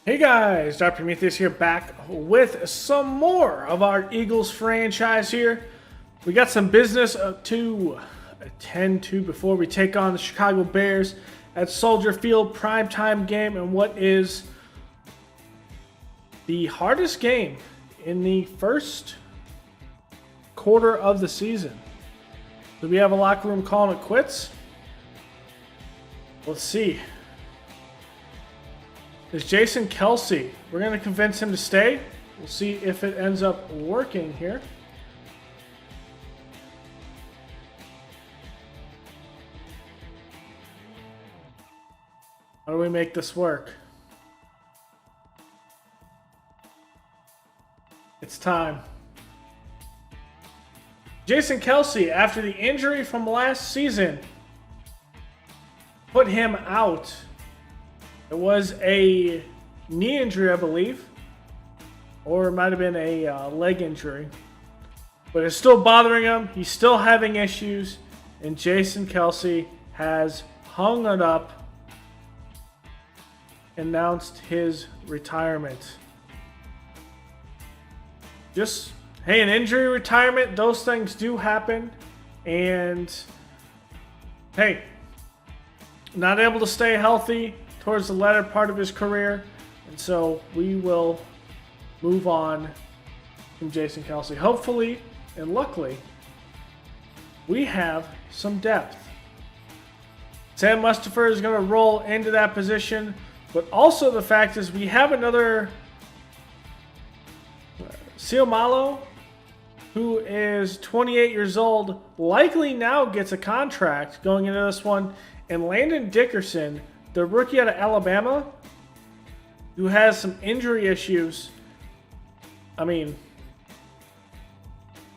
Hey guys, Dr. Prometheus here, back with some more of our Eagles franchise here. We got some business to attend to before we take on the Chicago Bears at Soldier Field, primetime game, and what is the hardest game in the first quarter of the season. Do we have a locker room calling it quits? Let's see. Is Jason Kelce. We're going to convince him to stay. We'll see if it ends up working here. How do we make this work? It's time. Jason Kelce, after the injury from last season, put him out. It was a knee injury, I believe, or it might have been a leg injury, but it's still bothering him. He's still having issues, and Jason Kelce has hung it up, announced his retirement. Just, hey, an injury retirement, those things do happen, and hey, not able to stay healthy towards the latter part of his career, and so we will move on from Jason Kelce. Hopefully and luckily, we have some depth. Sam Mustipher is going to roll into that position, but also the fact is we have another Seumalo, who is 28 years old, likely now gets a contract going into this one, and Landon Dickerson, the rookie out of Alabama, who has some injury issues. I mean,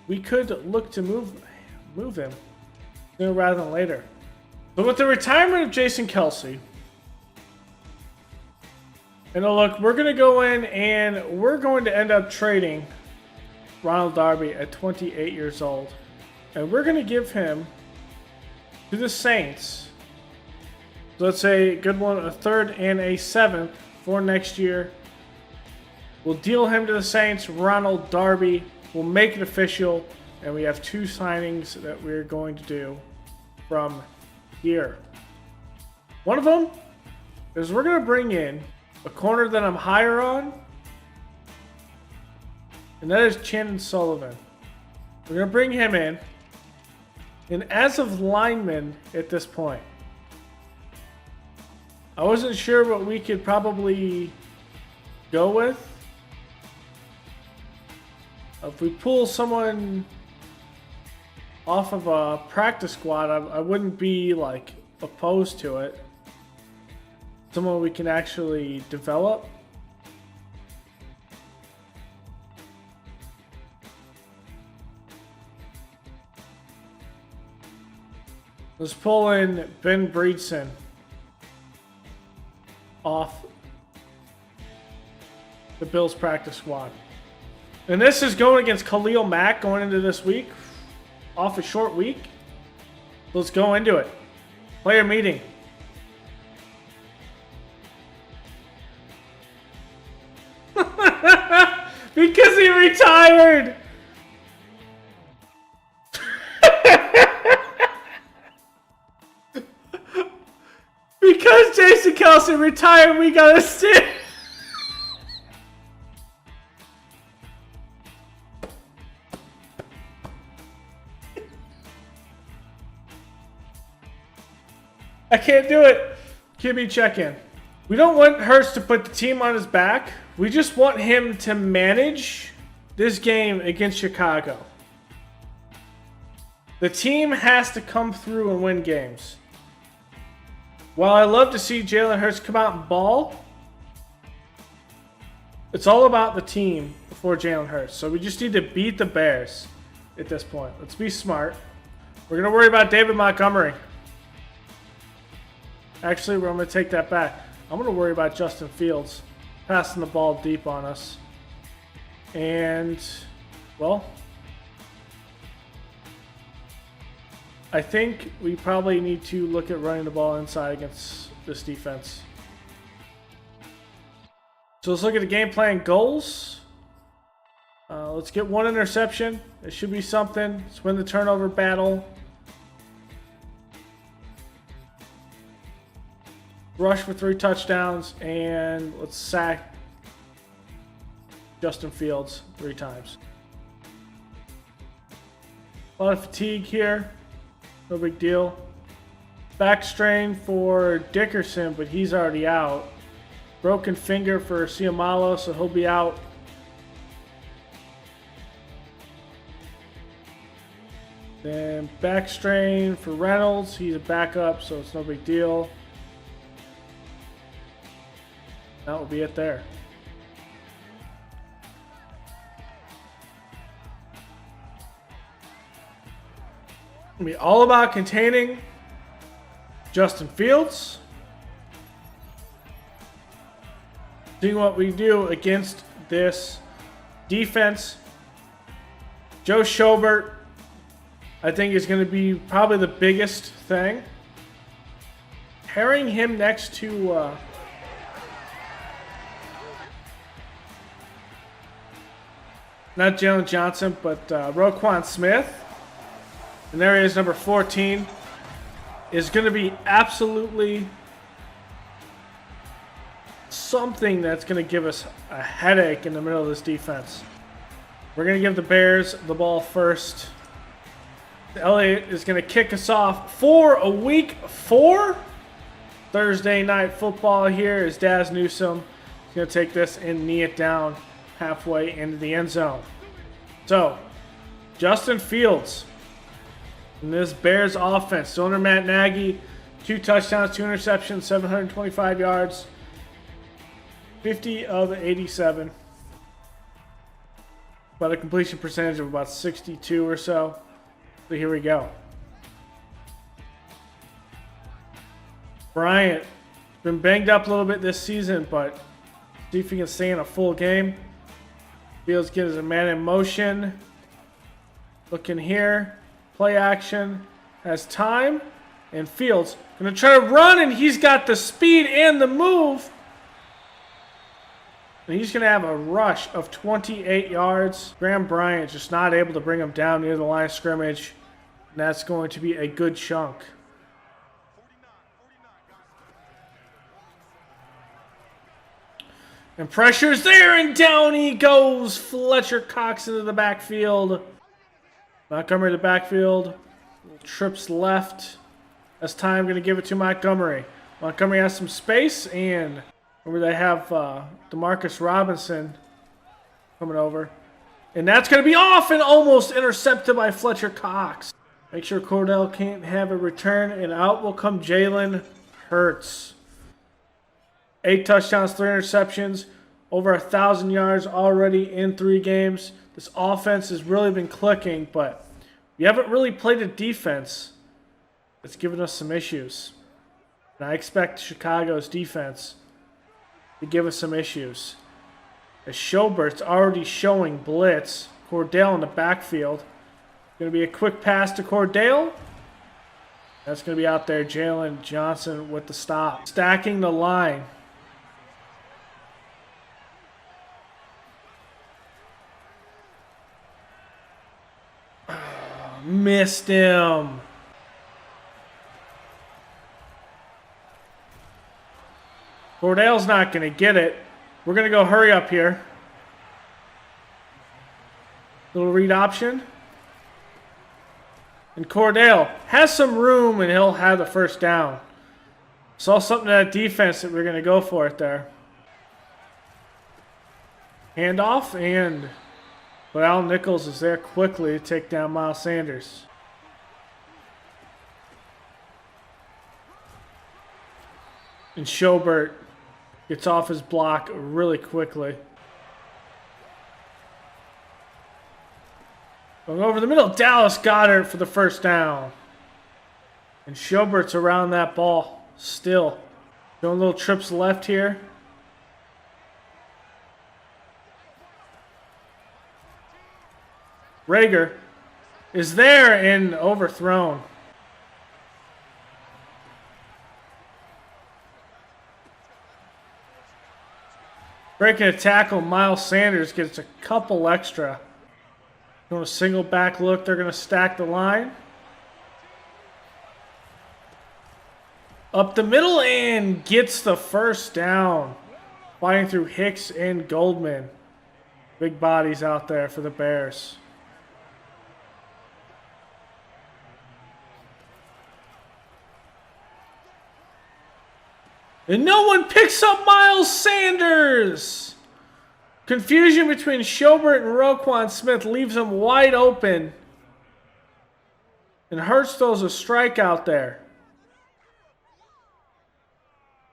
we could look to move him sooner rather than later. But with the retirement of Jason Kelce, and look, we're going to go in and we're going to end up trading Ronald Darby at 28 years old. And we're going to give him to the Saints. So let's say a good one, a third and a seventh for next year. We'll deal him to the Saints. Ronald Darby will make it official. And we have two signings that we're going to do from here. One of them is we're going to bring in a corner that I'm higher on. And that is Chandon Sullivan. We're going to bring him in. And as of lineman at this point, I wasn't sure what we could probably go with. If we pull someone off of a practice squad, I wouldn't be like opposed to it. Someone we can actually develop. Let's pull in Ben Breedson off the Bills practice squad. And this is going against Khalil Mack going into this week. Off a short week. Let's go into it. Player meeting. Because he retired! Because Jason Kelce retired, we gotta sit. I can't do it. QB check-in. We don't want Hurts to put the team on his back. We just want him to manage this game against Chicago. The team has to come through and win games. While I love to see Jalen Hurts come out and ball, it's all about the team before Jalen Hurts. So we just need to beat the Bears at this point. Let's be smart. We're going to worry about David Montgomery. Actually, we're going to take that back. I'm going to worry about Justin Fields passing the ball deep on us. And, well, I think we probably need to look at running the ball inside against this defense. So let's look at the game plan goals. Let's get one interception. It should be something. Let's win the turnover battle. Rush for 3 touchdowns. And let's sack Justin Fields 3 times. A lot of fatigue here. No big deal. Back strain for Dickerson, but he's already out. Broken finger for Ciamalo, so he'll be out. Then back strain for Reynolds. He's a backup, so it's no big deal. That will be it there. It'll be all about containing Justin Fields. Seeing what we do against this defense. Joe Schobert, I think, is going to be probably the biggest thing. Pairing him next to not Jalen Johnson, but Roquan Smith. And there he is, number 14. Is going to be absolutely something that's going to give us a headache in the middle of this defense. We're going to give the Bears the ball first. Elliott is going to kick us off for a week 4 Thursday night football here as Daz Newsome is going to take this and knee it down halfway into the end zone. So, Justin Fields in this Bears offense. Still under Matt Nagy. 2 touchdowns, 2 interceptions, 725 yards. 50 of 87. About a completion percentage of about 62 or so. So here we go. Bryant been banged up a little bit this season, but see if he can stay in a full game. Fields gives a man in motion. Looking here. Play action. Has time. And Fields going to try to run, and he's got the speed and the move. And he's going to have a rush of 28 yards. Graham Bryant just not able to bring him down near the line of scrimmage. And that's going to be a good chunk. And pressure's there, and down he goes. Fletcher Cox into the backfield. Montgomery to the backfield. Trips left. That's time. Going to give it to Montgomery. Montgomery has some space, and where they have Demarcus Robinson coming over. And that's going to be off and almost intercepted by Fletcher Cox. Make sure Cordell can't have a return, and out will come Jalen Hurts. 8 touchdowns, 3 interceptions, over 1,000 yards already in 3 games. This offense has really been clicking, but we haven't really played a defense that's given us some issues. And I expect Chicago's defense to give us some issues. As Schobert's already showing blitz. Cordell in the backfield. Going to be a quick pass to Cordell. That's going to be out there. Jalen Johnson with the stop. Stacking the line. Missed him. Cordell's not going to get it. We're going to go hurry up here. Little read option. And Cordell has some room, and he'll have the first down. Saw something in that defense that we're going to go for it there. Handoff, and but Al Nichols is there quickly to take down Miles Sanders. And Schobert gets off his block really quickly. Going over the middle, Dallas Goedert for the first down. And Schobert's around that ball still. Doing little trips left here. Rager is there and overthrown. Breaking a tackle, Miles Sanders gets a couple extra. Going a single back look, they're going to stack the line. Up the middle and gets the first down. Fighting through Hicks and Goldman. Big bodies out there for the Bears. And no one picks up Miles Sanders. Confusion between Schobert and Roquan Smith leaves him wide open. And Hurts throws a strike out there.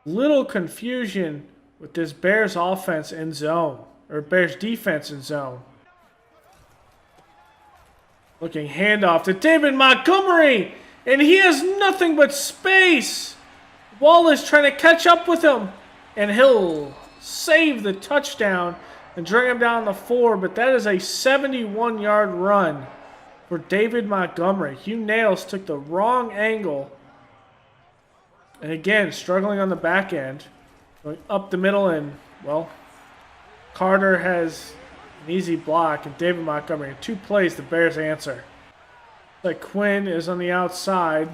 Little confusion with this Bears offense in zone. Or Bears defense in zone. Looking handoff to David Montgomery. And he has nothing but space. Wallace trying to catch up with him. And he'll save the touchdown and drag him down the 4. But that is a 71-yard run for David Montgomery. Hugh Nails took the wrong angle. And again, struggling on the back end. Going up the middle and, well, Carter has an easy block. And David Montgomery, in 2 plays, the Bears answer. Like Quinn is on the outside.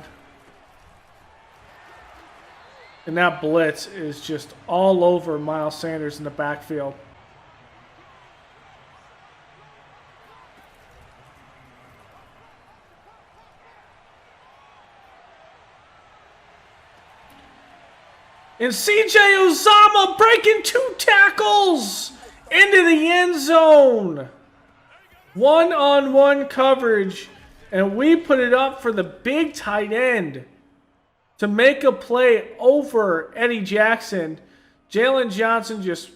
And that blitz is just all over Miles Sanders in the backfield. And CJ Uzomah breaking 2 tackles into the end zone. One-on-one coverage. And we put it up for the big tight end to make a play over Eddie Jackson. Jalen Johnson just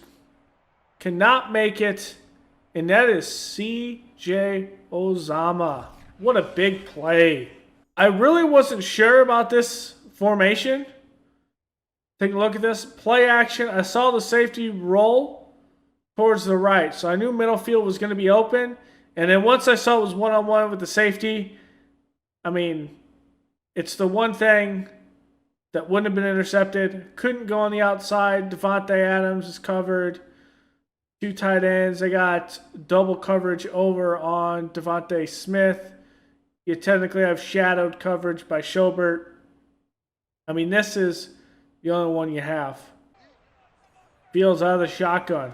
cannot make it. And that is CJ Uzomah. What a big play. I really wasn't sure about this formation. Take a look at this. Play action. I saw the safety roll towards the right. So I knew middle field was going to be open. And then once I saw it was one-on-one with the safety, I mean, it's the one thing that wouldn't have been intercepted. Couldn't go on the outside. Devontae Adams is covered. 2 tight ends. They got double coverage over on Devontae Smith. You technically have shadowed coverage by Schobert. I mean, this is the only one you have. Fields out of the shotgun.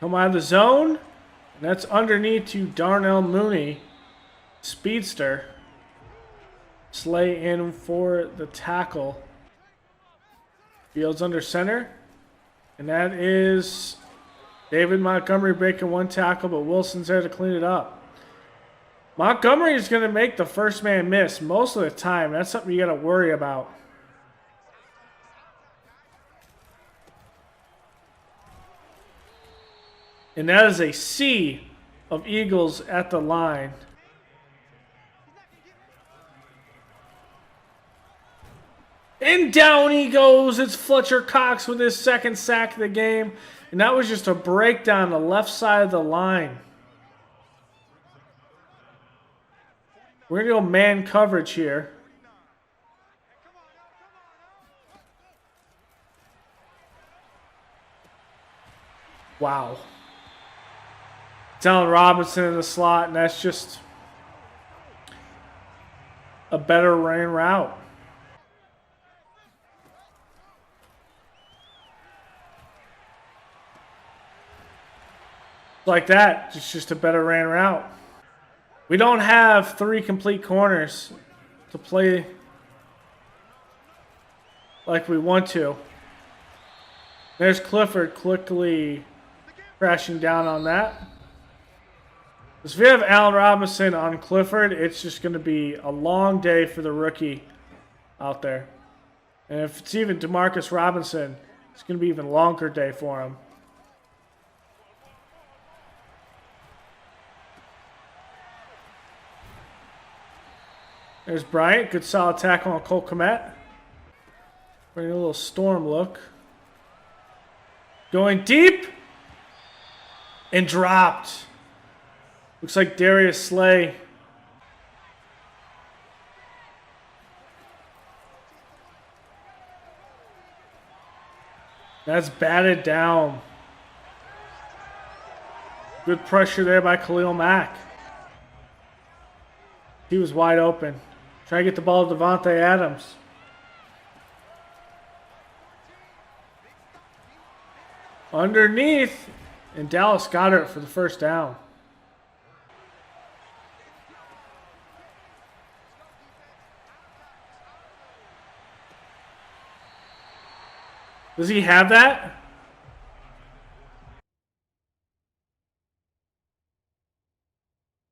Come out of the zone. And that's underneath to Darnell Mooney. Speedster. Slay in for the tackle. Fields under center. And that is David Montgomery breaking 1 tackle, but Wilson's there to clean it up. Montgomery is going to make the first man miss most of the time. That's something you got to worry about. And that is a sea of Eagles at the line. And down he goes. It's Fletcher Cox with his 2nd sack of the game. And that was just a breakdown the left side of the line. We're going to go man coverage here. Wow. Allen Robinson in the slot, and that's just a better ran route. Like that, it's just a better ran route. We don't have 3 complete corners to play like we want to. There's Clifford quickly crashing down on that. If we have Allen Robinson on Clifford, it's just going to be a long day for the rookie out there. And if it's even Demarcus Robinson, it's going to be an even longer day for him. There's Bryant. Good solid tackle on Cole Kmet. Bring a little storm look. Going deep. And dropped. Looks like Darius Slay. That's batted down. Good pressure there by Khalil Mack. He was wide open. Trying to get the ball to Devontae Adams. Underneath. And Dallas got it for the first down. Does he have that?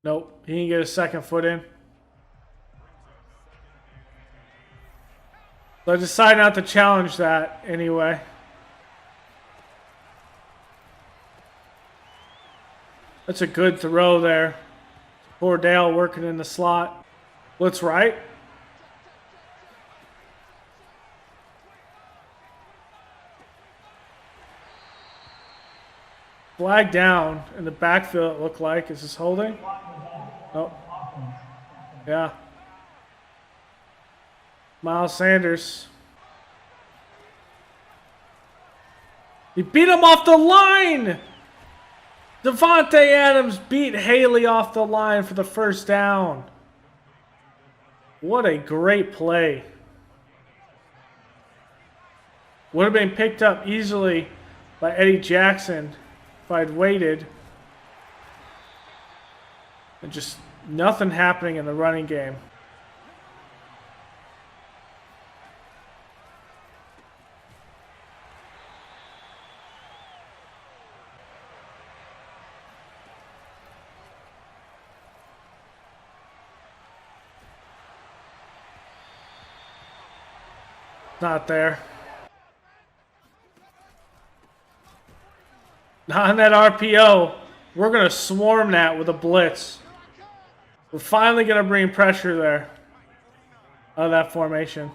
Nope. He didn't get a second foot in. So I decided not to challenge that anyway. That's a good throw there. Poor Dale working in the slot. Blitz right. Flag down in the backfield, it looked like. Is this holding? Oh. Yeah. Miles Sanders. He beat him off the line! Devontae Adams beat Haley off the line for the first down. What a great play. Would have been picked up easily by Eddie Jackson if I'd waited. And just nothing happening in the running game. Not there. Not on that RPO. We're going to swarm that with a blitz. We're finally going to bring pressure there out of that formation.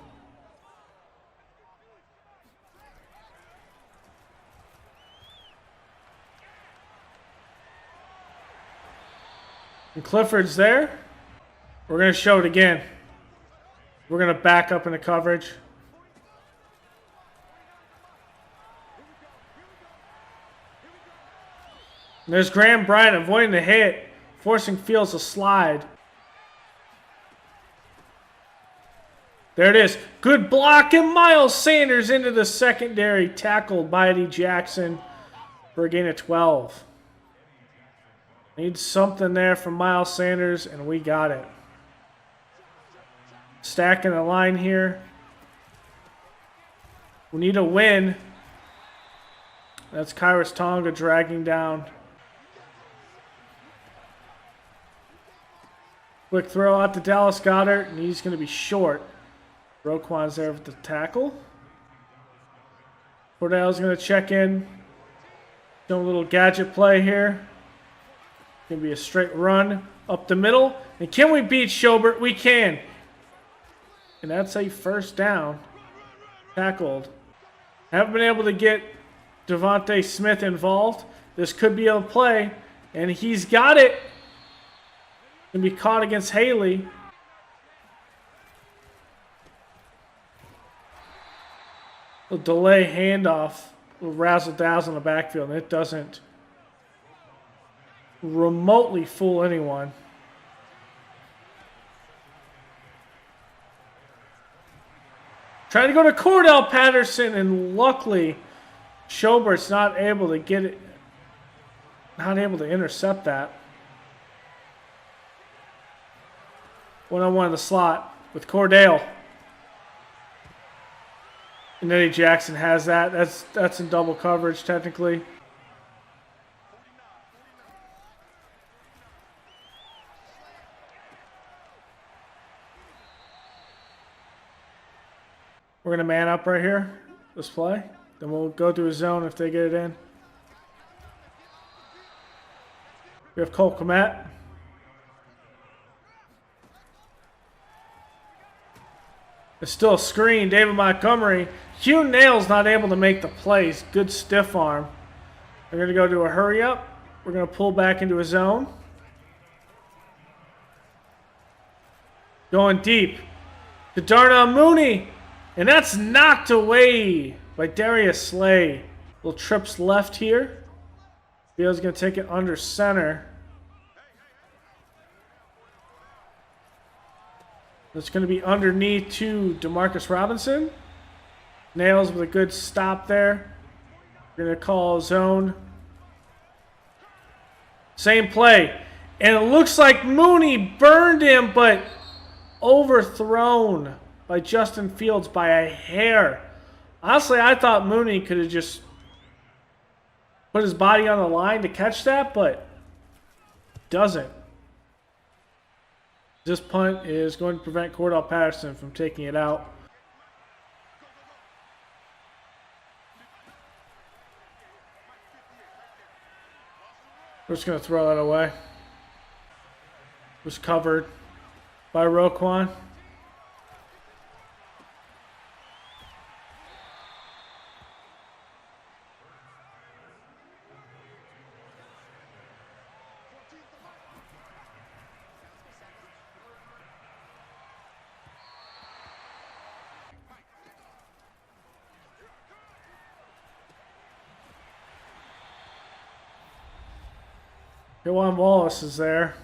And Clifford's there. We're going to show it again. We're going to back up into coverage. And there's Graham Bryant avoiding the hit, forcing Fields to slide. There it is. Good block, and Miles Sanders into the secondary, tackled by Eddie Jackson for a gain of 12. Need something there from Miles Sanders, and we got it. Stacking the line here. We need a win. That's Kairos Tonga dragging down. Quick throw out to Dallas Goedert, and he's going to be short. Roquan's there with the tackle. Cordell's going to check in. Show a little gadget play here. Going to be a straight run up the middle. And can we beat Schobert? We can. And that's a first down. Tackled. Haven't been able to get Devontae Smith involved. This could be a play. And he's got it. Going to be caught against Haley. A delay handoff. A razzle-dazzle in the backfield. And it doesn't remotely fool anyone. Trying to go to Cordell Patterson, and luckily Schobert's not able to get it, not able to intercept that. One-on-one in the slot with Cordell. And Eddie Jackson has that. That's in double coverage technically. We're going to man up right here, this play. Then we'll go to a zone if they get it in. We have Cole Kmet. It's still a screen. David Montgomery. Hugh Nail's not able to make the plays. Good stiff arm. We're going to go to a hurry up. We're going to pull back into a zone. Going deep. To Darnell Mooney. And that's knocked away by Darius Slay. Little trips left here. Fields going to take it under center. It's going to be underneath to DeMarcus Robinson. Nails with a good stop there. We're going to call zone. Same play. And it looks like Mooney burned him, but overthrown by Justin Fields by a hair. Honestly, I thought Mooney could have just put his body on the line to catch that, but doesn't. This punt is going to prevent Cordell Patterson from taking it out. We're just going to throw that away. Was covered by Roquan. Juwan Wallace is there.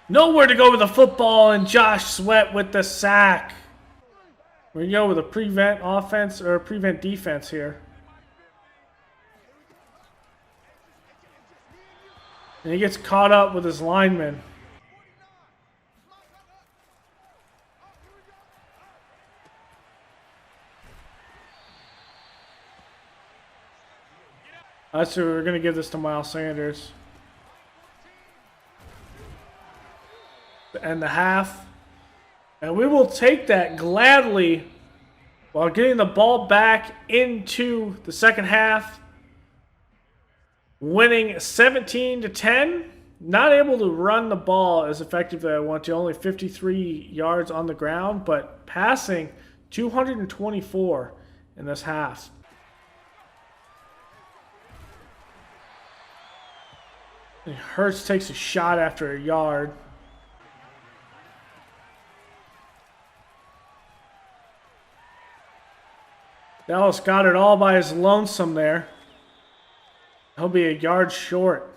Nowhere to go with the football, and Josh Sweat with the sack. We're going to go with a prevent offense or a prevent defense here. And he gets caught up with his lineman. So we're going to give this to Miles Sanders. To end the half. And we will take that gladly while getting the ball back into the second half. Winning 17-10. Not able to run the ball as effectively as I want to. Only 53 yards on the ground, but passing 224 in this half. And Hurts takes a shot after a yard. Dallas got it all by his lonesome there. He'll be a yard short.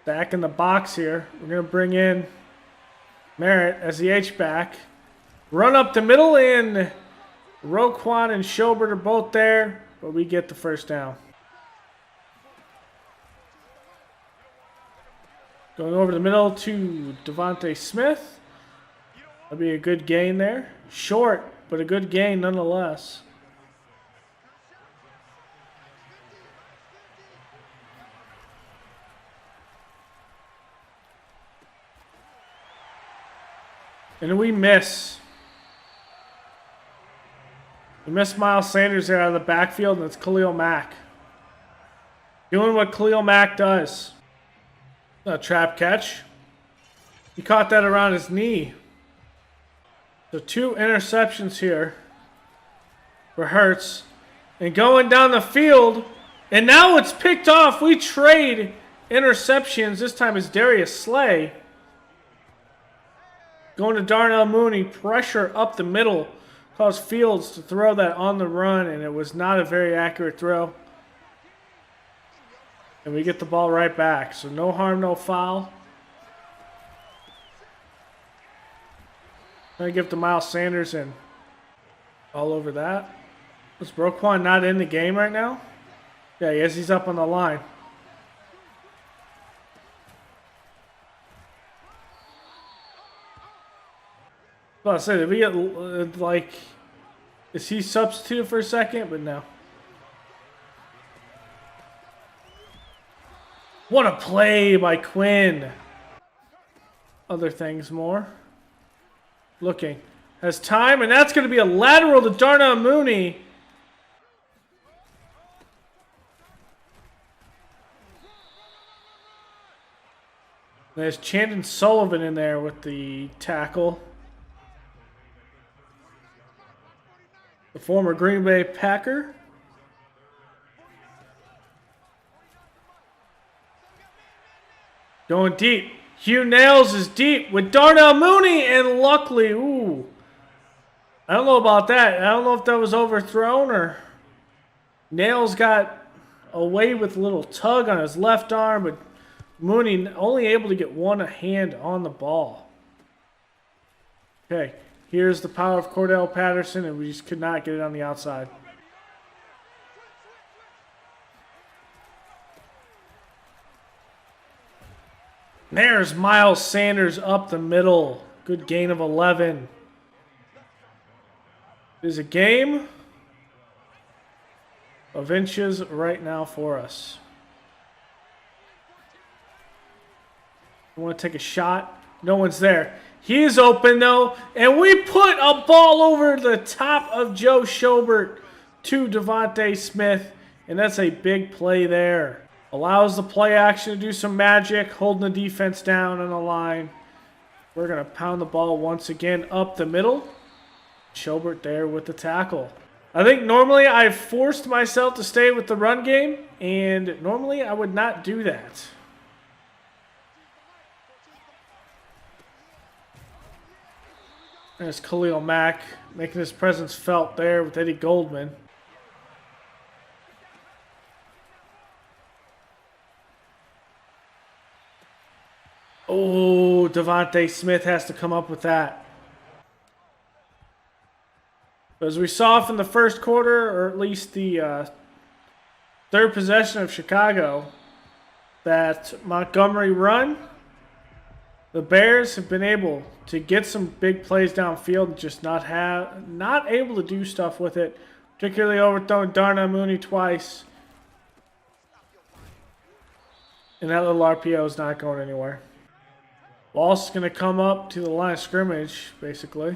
Back in the box here. We're going to bring in Merritt as the H-back. Run up the middle, and Roquan and Schobert are both there, but we get the first down. Going over the middle to Devontae Smith. That'll be a good gain there. Short, but a good gain nonetheless. And we miss. We miss Miles Sanders there out of the backfield, and it's Khalil Mack. Doing what Khalil Mack does. A trap catch. He caught that around his knee. So 2 interceptions here for Hurts. And going down the field. And now it's picked off. We trade interceptions. This time it's Darius Slay. Going to Darnell Mooney. Pressure up the middle. Caused Fields to throw that on the run. And it was not a very accurate throw. And we get the ball right back. So no harm, no foul. I'm going to give to Miles Sanders and all over that. Is Roquan not in the game right now? Yeah, he is. He's up on the line. Well, I said, did we get, like, is he substituted for a second? But no. What a play by Quinn. Other things more. Looking. Has time, and that's going to be a lateral to Darnell Mooney. There's Chandon Sullivan in there with the tackle. The former Green Bay Packer. Going deep. Hugh Nails is deep with Darnell Mooney, and luckily, ooh. I don't know about that. I don't know if that was overthrown or Nails got away with a little tug on his left arm, but Mooney only able to get one hand on the ball. Okay, here's the power of Cordell Patterson, and we just could not get it on the outside. There's Miles Sanders up the middle. Good gain of 11. It is a game of inches right now for us. I want to take a shot. No one's there. He is open, though, and we put a ball over the top of Joe Schobert to Devontae Smith, and that's a big play there. Allows the play action to do some magic, holding the defense down on the line. We're going to pound the ball once again up the middle. Schobert there with the tackle. I think normally I've forced myself to stay with the run game, and normally I would not do that. There's Khalil Mack making his presence felt there with Eddie Goldman. Oh, Devontae Smith has to come up with that. As we saw from the first quarter, or at least the third possession of Chicago, that Montgomery run, the Bears have been able to get some big plays downfield and just not able to do stuff with it, particularly overthrowing Darnell Mooney twice. And that little RPO is not going anywhere. Ball's going to come up to the line of scrimmage, basically.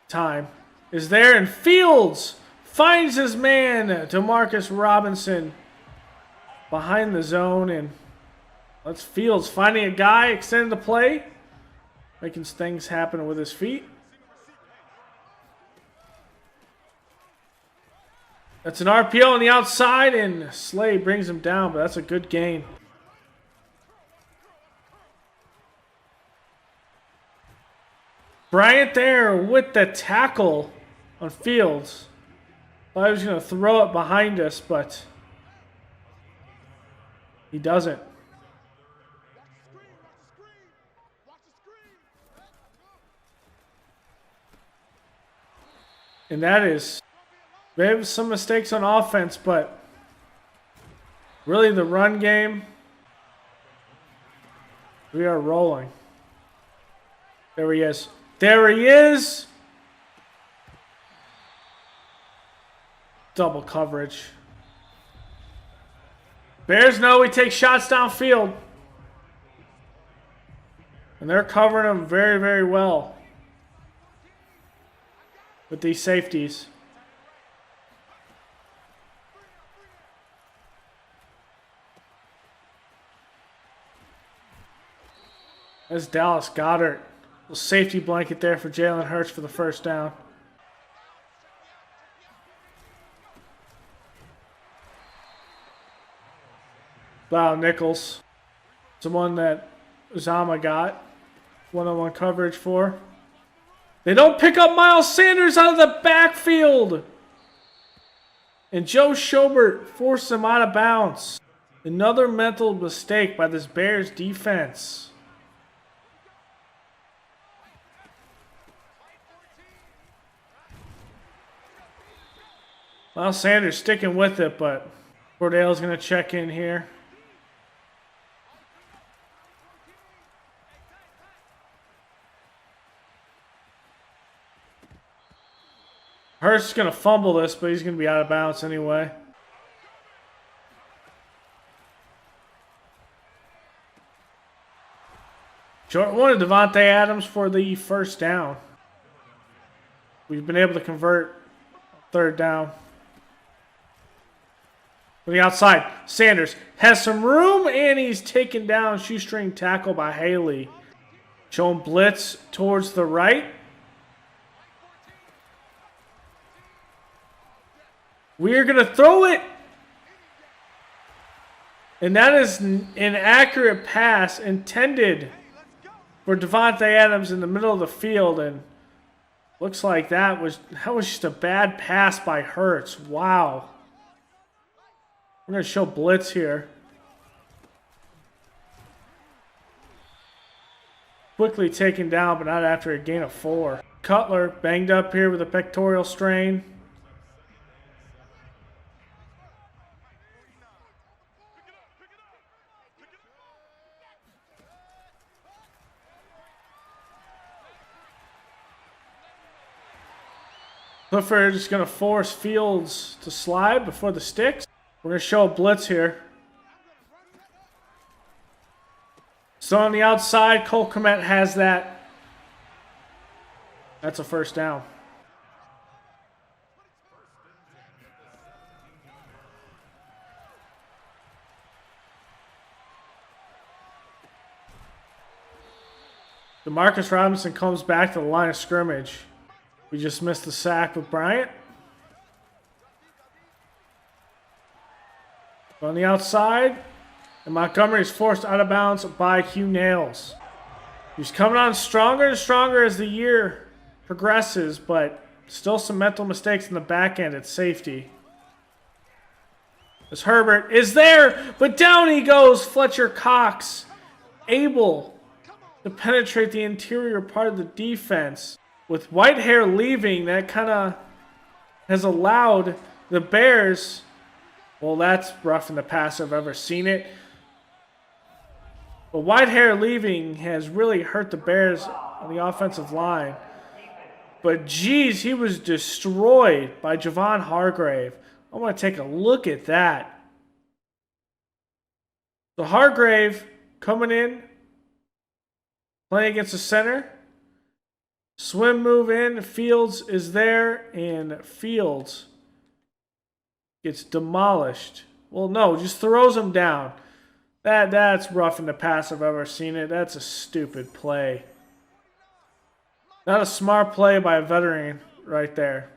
Time is there, and Fields finds his man, DeMarcus Robinson, behind the zone, and that's Fields finding a guy, extending the play, making things happen with his feet. That's an RPO on the outside, and Slay brings him down, but that's a good gain. Bryant there with the tackle on Fields. I was going to throw it behind us, but he doesn't. And that is, we have some mistakes on offense, but really the run game, we are rolling. There he is. There he is. Double coverage. Bears know we take shots downfield. And they're covering them very, very well with these safeties. That's Dallas Goedert. Little safety blanket there for Jalen Hurts for the first down. Wow, Nichols. Someone that Uzomah got one-on-one coverage for. They don't pick up Miles Sanders out of the backfield. And Joe Schobert forced him out of bounds. Another mental mistake by this Bears defense. Well, Sanders sticking with it, but Cordell's going to check in here. Hurst is going to fumble this, but he's going to be out of bounds anyway. Short one of Devontae Adams for the first down. We've been able to convert third down. On the outside, Sanders has some room, and he's taken down, shoestring tackle by Haley. Showing blitz towards the right. We're going to throw it. And that is an inaccurate pass intended for Devontae Adams in the middle of the field. And looks like that was just a bad pass by Hurts. Wow. We're going to show blitz here. Quickly taken down, but not after a gain of 4. Cutler banged up here with a pectoral strain. Clifford is going to force Fields to slide before the sticks. We're going to show a blitz here. So on the outside, Cole Kmet has that. That's a first down. DeMarcus Robinson comes back to the line of scrimmage. We just missed the sack with Bryant. On the outside, and Montgomery is forced out of bounds by Hugh Nails. He's coming on stronger and stronger as the year progresses, but still some mental mistakes in the back end at safety. As Herbert is there, but down he goes. Fletcher Cox able to penetrate the interior part of the defense. With Whitehair leaving, that kind of has allowed the Bears. Well, that's rough in the pass I've ever seen it. But Whitehair leaving has really hurt the Bears on the offensive line. But geez, he was destroyed by Javon Hargrave. I want to take a look at that. So Hargrave coming in, playing against the center. Swim move in, Fields is there, and Fields gets demolished. Well, no, just throws him down. That's rough in the pass I've ever seen it. That's a stupid play. Not a smart play by a veteran right there.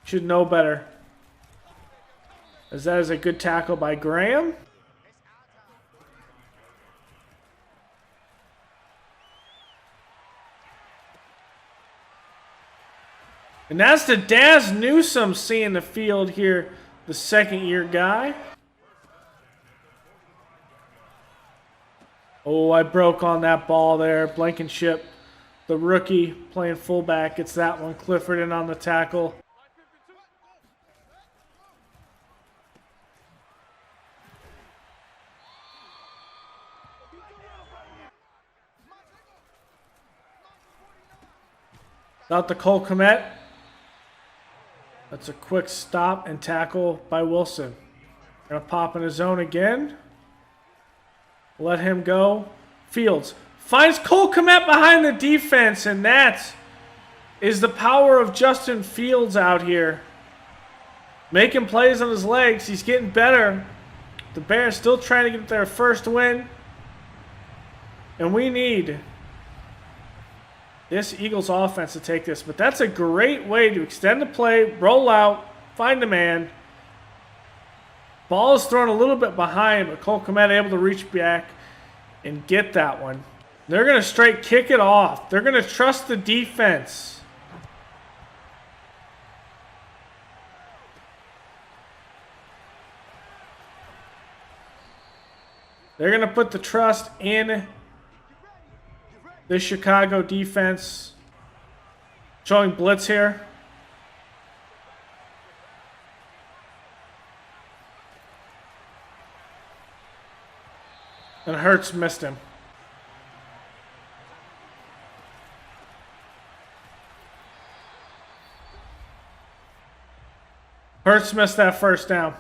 Should know better. As that is a good tackle by Graham. And that's the Daz Newsome seeing the field here, the second-year guy. Oh, I broke on that ball there. Blankenship, the rookie, playing fullback, gets that one. Clifford in on the tackle. Out to Cole Kmet. That's a quick stop and tackle by Wilson. Gonna pop in his zone again. Let him go. Fields finds Cole Kmet behind the defense, and that is the power of Justin Fields out here. Making plays on his legs. He's getting better. The Bears still trying to get their first win. And we need this Eagles offense to take this. But that's a great way to extend the play, roll out, find the man. Ball is thrown a little bit behind, but Cole Kmet able to reach back and get that one. They're going to straight kick it off. They're going to trust the defense. They're going to put the trust in the Chicago defense. Showing blitz here. And Hurts missed him. Hurts missed that first down.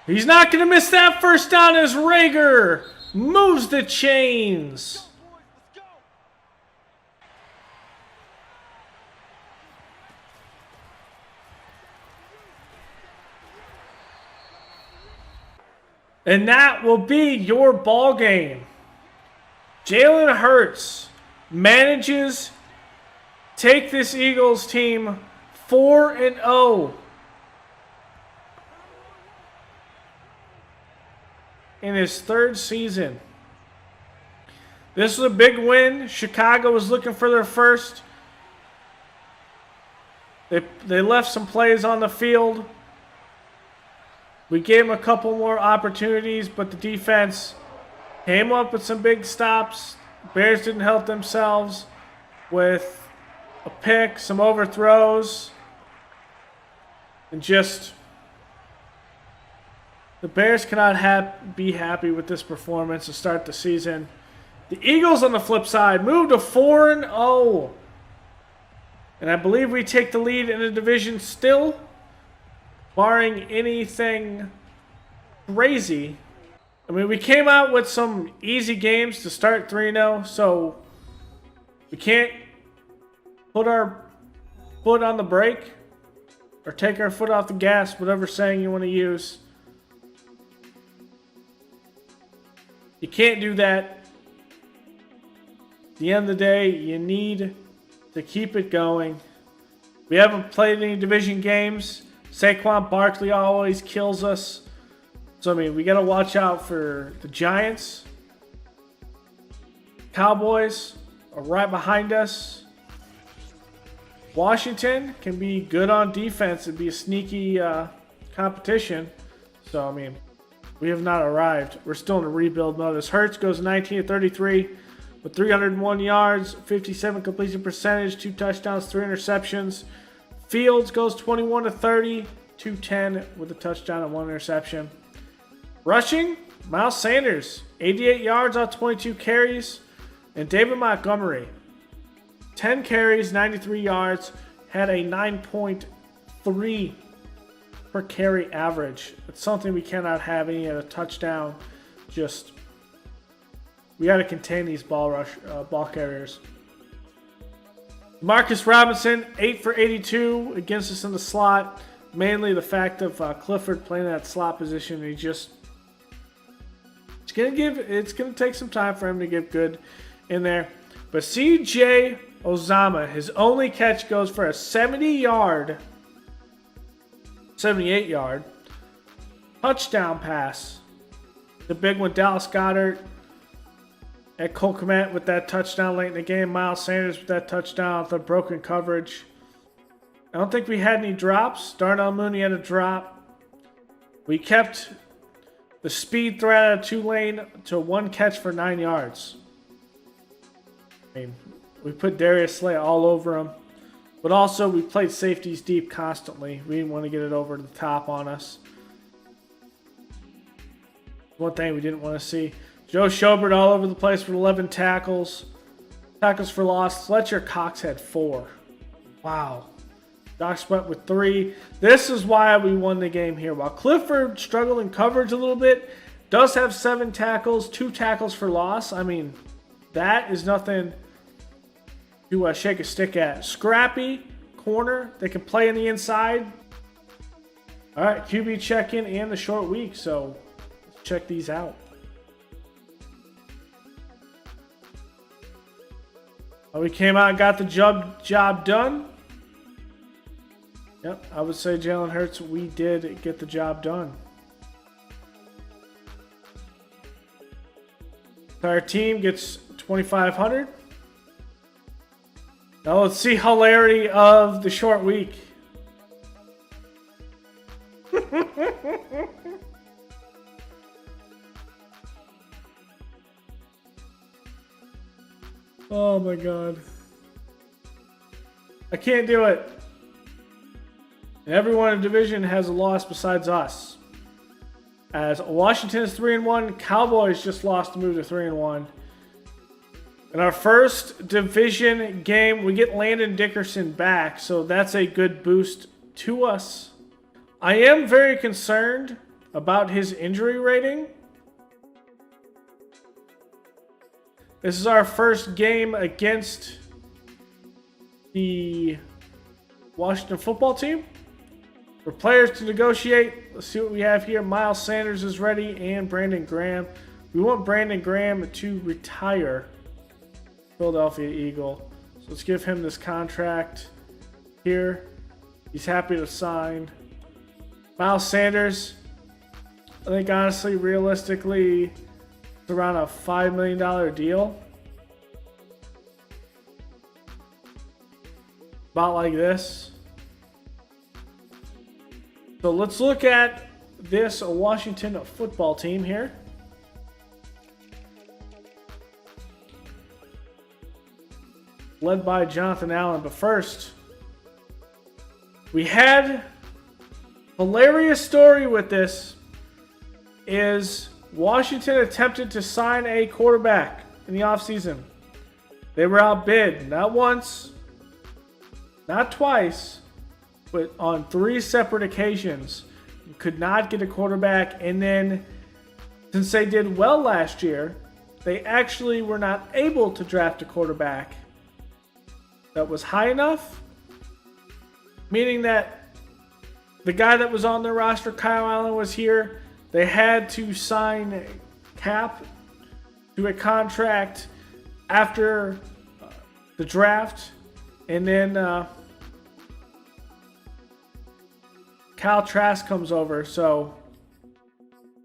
He's not going to miss that first down as Rager moves the chains. And that will be your ball game. Jalen Hurts manages to take this Eagles team 4-0 in his third season. This was a big win. Chicago was looking for their first. They left some plays on the field. We gave them a couple more opportunities, but the defense came up with some big stops. Bears didn't help themselves with a pick, some overthrows, and just the Bears cannot be happy with this performance to start the season. The Eagles, on the flip side, moved to 4-0. And I believe we take the lead in the division still, barring anything crazy. I mean, we came out with some easy games to start 3-0, so we can't put our foot on the brake or take our foot off the gas, whatever saying you want to use. You can't do that. At the end of the day, you need to keep it going. We haven't played any division games. Saquon Barkley always kills us. So, I mean, we got to watch out for the Giants. Cowboys are right behind us. Washington can be good on defense and be a sneaky competition. So, I mean, we have not arrived. We're still in a rebuild mode. As Hurts goes 19-33 with 301 yards, 57 completion percentage, 2 touchdowns, 3 interceptions. Fields goes 21-30, 210 with a touchdown and 1 interception. Rushing, Miles Sanders, 88 yards on 22 carries. And David Montgomery, 10 carries, 93 yards, had a 9.3 per carry average. It's something we cannot have. Any at a touchdown. Just, we got to contain these ball carriers. Marcus Robinson, 8 for 82 against us in the slot. Mainly the fact of Clifford playing that slot position. It's gonna take some time for him to get good in there. But CJ Uzomah, his only catch goes for a 78-yard touchdown pass. The big one, Dallas Goedert at Cole Kmet with that touchdown late in the game. Miles Sanders with that touchdown, the broken coverage. I don't think we had any drops. Darnell Mooney had a drop. We kept the speed threat out of Tulane to 1 catch for 9 yards. I mean, we put Darius Slay all over him. But also, we played safeties deep constantly. We didn't want to get it over the top on us. One thing we didn't want to see. Joe Schobert all over the place with 11 tackles. Tackles for loss. Fletcher Cox had 4. Wow. Doc Sweat with 3. This is why we won the game here. While Clifford struggled in coverage a little bit, does have 7 tackles, 2 tackles for loss. I mean, that is nothing to shake a stick at. Scrappy corner. They can play in the inside. All right, QB check-in and the short week. So let's check these out. We came out and got the job done. Yep, I would say Jalen Hurts, we did get the job done. Our team gets 2,500. Now let's see hilarity of the short week. Oh my God. I can't do it. And everyone in the division has a loss besides us. As Washington is 3-1, Cowboys just lost to move to 3-1. In our first division game, we get Landon Dickerson back, so that's a good boost to us. I am very concerned about his injury rating. This is our first game against the Washington football team. For players to negotiate, let's see what we have here. Miles Sanders is ready and Brandon Graham. We want Brandon Graham to retire. Philadelphia Eagle. So let's give him this contract here. He's happy to sign. Miles Sanders, I think honestly, realistically, it's around a $5 million deal. About like this. So let's look at this Washington football team here. Led by Jonathan Allen. But first, we had hilarious story with this is Washington attempted to sign a quarterback in the offseason. They were outbid not once, not twice, but on 3 separate occasions. Could not get a quarterback, and then since they did well last year, they actually were not able to draft a quarterback that was high enough, meaning that the guy that was on their roster, Kyle Allen, was here. They had to sign Cap to a contract after the draft, and then Kyle Trask comes over. So,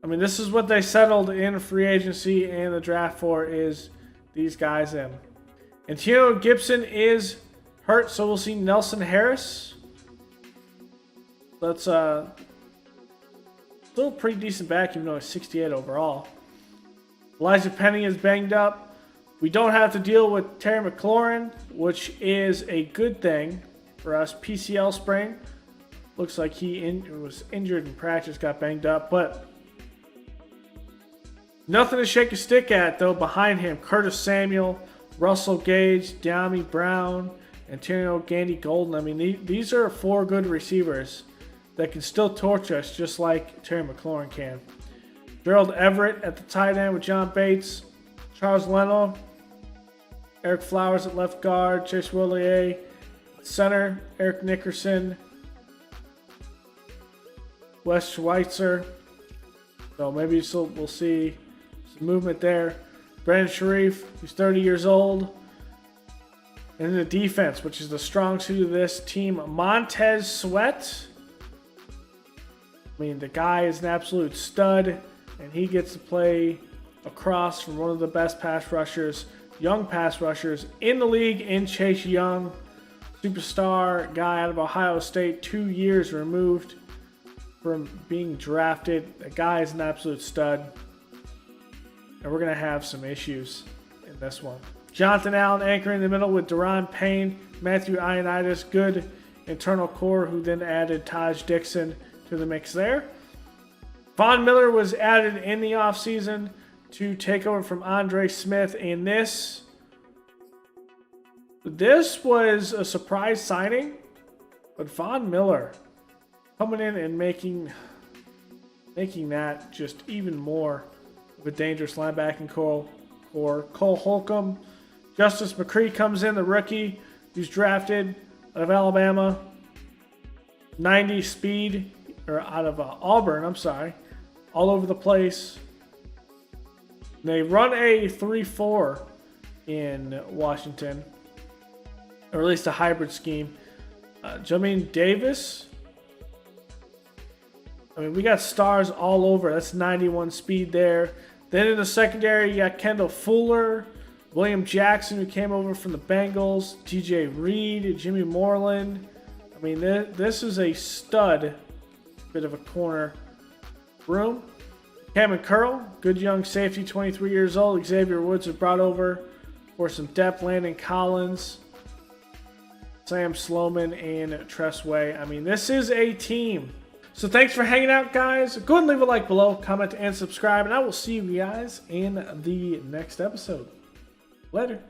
I mean, this is what they settled in free agency and the draft for, is these guys in. Antonio Gibson is hurt, so we'll see Nelson Harris. That's still a pretty decent back, even though it's 68 overall. Elijah Penny is banged up. We don't have to deal with Terry McLaurin, which is a good thing for us. PCL sprain. Looks like he was injured in practice, got banged up, but nothing to shake a stick at, though, behind him. Curtis Samuel, Russell Gage, De'Ami Brown, Antonio Gandy Golden. I mean, these are 4 good receivers that can still torch us just like Terry McLaurin can. Gerald Everett at the tight end with John Bates, Charles Leno, Eric Flowers at left guard, Chase Willier at center, Eric Nickerson, Wes Schweitzer. So maybe we'll see some movement there. Brandon Sharif, who's 30 years old. And then the defense, which is the strong suit of this team, Montez Sweat. I mean, the guy is an absolute stud, and he gets to play across from one of the best pass rushers, young pass rushers in the league, in Chase Young. Superstar guy out of Ohio State, 2 years removed from being drafted. The guy is an absolute stud. And we're going to have some issues in this one. Jonathan Allen anchoring in the middle with Deron Payne, Matthew Ioannidis, good internal core, who then added Taj Dixon to the mix there. Von Miller was added in the offseason to take over from Andre Smith, and this was a surprise signing, but Von Miller coming in and making that just even more of a dangerous linebacking core. Cole Holcomb, Justice McCree comes in, the rookie who's drafted out of Alabama, 90 speed, or out of Auburn, I'm sorry, all over the place. They run a 3-4 in Washington, or at least a hybrid scheme. Jamin Davis, I mean, we got stars all over. That's 91 speed there. Then in the secondary, you got Kendall Fuller, William Jackson, who came over from the Bengals, TJ Reed, Jimmy Moreland. I mean, this is a stud bit of a corner room. Cameron Curl, good young safety, 23 years old. Xavier Woods was brought over for some depth. Landon Collins, Sam Sloman, and Tress Way. I mean, this is a team. So thanks for hanging out, guys. Go ahead and leave a like below, comment, and subscribe. And I will see you guys in the next episode. Later.